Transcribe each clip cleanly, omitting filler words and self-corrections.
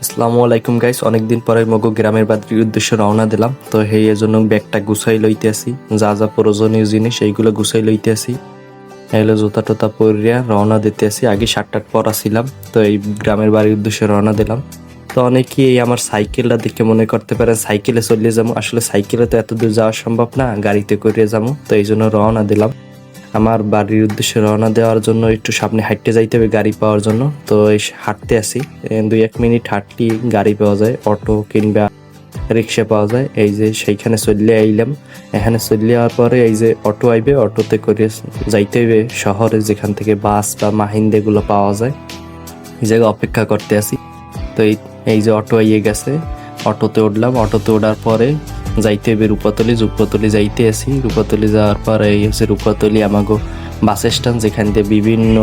আসসালামু আলাইকুম গাইস, অনেকদিন পরে মগো গ্রামের বাড়ির উদ্দেশ্যে রওনা দিলাম। তো এই জন্য ব্যাগটা গুছাই লইতে আসি, যা যা প্রয়োজনীয় জিনিস এইগুলো গুছাই লইতে আসি। এগুলো জুতা টুতা পরিয়া রওনা দিতে আসি। আগে 7টার পর আসিলাম, তো এই গ্রামের বাড়ির উদ্দেশ্যে রওনা দিলাম। তো অনেকেই আমার সাইকেলটা দেখে মনে করতে পারে সাইকেলে চলে যাবো, আসলে সাইকেলে তো এত দূর যাওয়া সম্ভব না, গাড়িতে করে যাবো। তো এই জন্য রওনা দিলাম। আমার বাড়ির উদ্দেশ্যে রওনা দেওয়ার জন্য একটু সামনে হাঁটতে যাইতে হবে গাড়ি পাওয়ার জন্য। তো এই হাঁটতে আসি, 2-1 মিনিট হাঁটলি গাড়ি পাওয়া যায়, অটো কিংবা রিক্সা পাওয়া যায়। এই যে সেইখানে চললে আইলাম। এখানে চললে যাওয়ার পরে এই যে অটো আইবে, অটোতে করে যাইতে হইবে শহরে, যেখান থেকে বাস বা মাহিন্দা এগুলো পাওয়া যায়। এই জায়গায় অপেক্ষা করতে আসি। তো এই যে অটো আইয়ে গেছে, অটোতে উঠলাম। অটোতে ওঠার পরে যাইতে হবে রূপাতলি। রূপাতলি যাইতে আসি। রূপাতলি যাওয়ার পরে এই হচ্ছে রূপাতলি আমাগো বাস স্ট্যান্ড, যেখান থেকে বিভিন্ন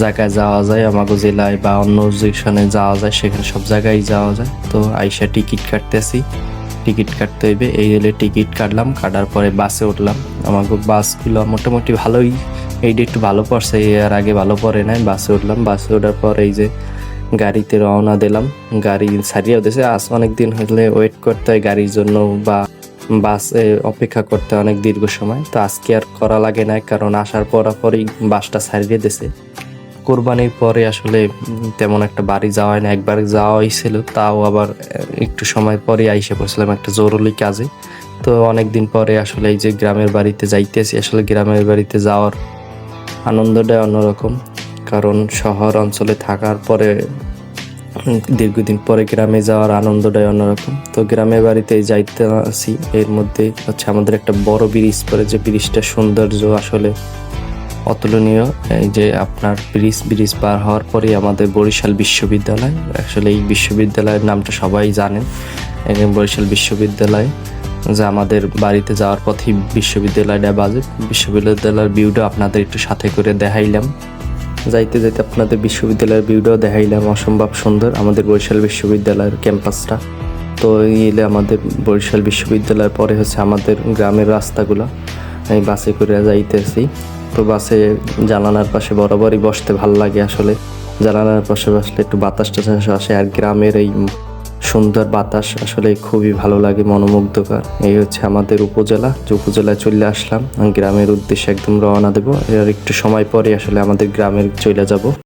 জায়গায় যাওয়া যায়, আমাগো জেলায় বা অন্য যেখানে যাওয়া যায়, সেখানে সব জায়গায় যাওয়া যায়। তো আইসা টিকিট কাটতে আসি। টিকিট কাটতে হইবে, এই হলে টিকিট কাটলাম। কাটার পরে বাসে উঠলাম। আমাগো বাসগুলো মোটামুটি ভালোই, এইটা একটু ভালো পড়ছে, এর আগে ভালো পড়ে নাই। বাসে উঠলাম। বাসে ওঠার পর এই যে গাড়িতে রওনা দিলাম। গাড়ি ছাড়িয়েও দিয়েছে। আজ অনেক দিন হলে ওয়েট করতে হয় গাড়ির জন্য, বা বাসে অপেক্ষা করতে অনেক দীর্ঘ সময়। তো আজকে আর করা লাগে না, কারণ আসার পরই বাসটা ছাড়িয়ে দিয়েছে। কোরবানির পরে আসলে তেমন একটা বাড়ি যাওয়া হয় না। একবার যাওয়া হয়েছিল, তাও আবার একটু সময় পরে আইসে পড়ছিলাম একটা জরুরি কাজে। তো অনেক দিন পরে আসলে এই যে গ্রামের বাড়িতে যাইতেছি। আসলে গ্রামের বাড়িতে যাওয়ার আনন্দটাই অন্যরকম, কারণ শহর অঞ্চলে থাকার পরে দীর্ঘদিন পরে গ্রামে যাওয়ার আনন্দটাই অন্যরকম। তো গ্রামের বাড়িতে যাইতে আসি। এর মধ্যে হচ্ছে আমাদের একটা বড় ব্রিজ পড়ে, যে ব্রিজটার সৌন্দর্য আসলে অতুলনীয়। এই যে আপনার ব্রিজ পার হওয়ার পরে আমাদের বরিশাল বিশ্ববিদ্যালয়। আসলে এই বিশ্ববিদ্যালয়ের নামটা সবাই জানেন, বরিশাল বিশ্ববিদ্যালয়, যে আমাদের বাড়িতে যাওয়ার পথে বিশ্ববিদ্যালয়টা বাজে। বিশ্ববিদ্যালয়ের ভিউটা আপনাদের একটু সাথে করে দেখাইলাম। যাইতে যাইতে আপনাদের বিশ্ববিদ্যালয়ের ভিউটাও দেখাইলাম। অসম্ভব সুন্দর আমাদের বরিশাল বিশ্ববিদ্যালয়ের ক্যাম্পাসটা। তো এলে আমাদের বরিশাল বিশ্ববিদ্যালয়ের পরে হচ্ছে আমাদের গ্রামের রাস্তাগুলো। আমি বাসে করে যাইতেছি। তো বাসে জানালার পাশে বরাবরই বসতে ভালো লাগে। আসলে জানালার পাশে বসলে একটু বাতাস টাতাস আসে, আর গ্রামের এই সুন্দর বাতাস আসলে খুবই ভালো লাগে, মনোমুগ্ধকর। এই হচ্ছে আমাদের উপজেলা। যে উপজেলায় চলে আসলাম, গ্রামের উদ্দেশ্যে একদম রওনা দেবো। এর একটু সময় পরে আসলে আমাদের গ্রামের চলে যাব।